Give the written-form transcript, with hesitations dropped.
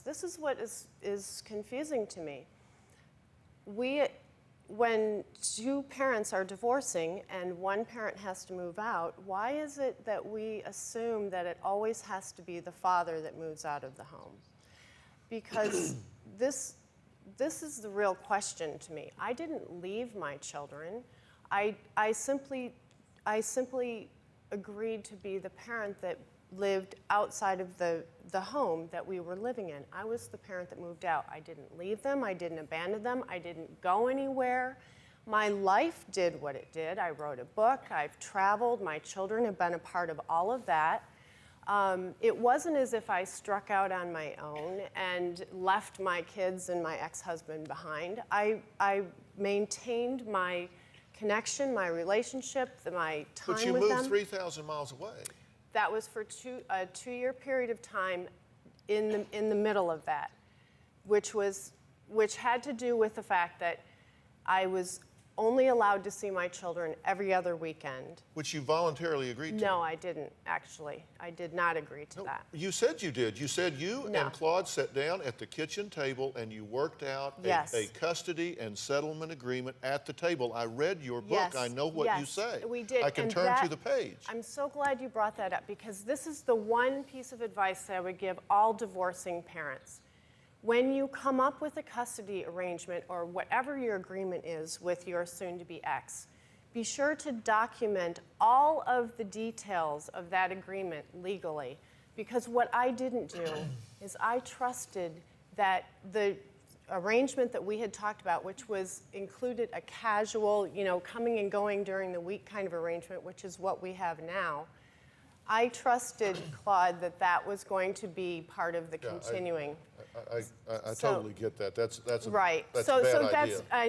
This is what is confusing to me. When two parents are divorcing and one parent has to move out, why is it that we assume that it always has to be the father that moves out of the home? Because this is the real question to me. I didn't leave my children. I simply agreed to be the parent that lived outside of the home that we were living in. I was the parent that moved out. I didn't leave them. I didn't abandon them. I didn't go anywhere. My life did what it did. I wrote a book. I've traveled. My children have been a part of all of that. It wasn't as if I struck out on my own and left my kids and my ex-husband behind. I maintained my connection, my relationship, my time with them. But you moved 3,000 miles away. That was for a two-year period of time in the middle of that, which had to do with the fact that I was only allowed to see my children every other weekend. Which you voluntarily agreed to. No, I didn't, actually. I did not agree to that. You said you did. You said you and Claude sat down at the kitchen table and you worked out a custody and settlement agreement at the table. I read your book. Yes. I know what you say. We did. I can turn to the page. I'm so glad you brought that up, because this is the one piece of advice that I would give all divorcing parents. When you come up with a custody arrangement or whatever your agreement is with your soon-to-be ex, be sure to document all of the details of that agreement legally. Because what I didn't do is I trusted that the arrangement that we had talked about, which included a casual, coming and going during the week kind of arrangement, which is what we have now, I trusted Claude that was going to be part of the continuing. I totally get that. That's a right. bad idea.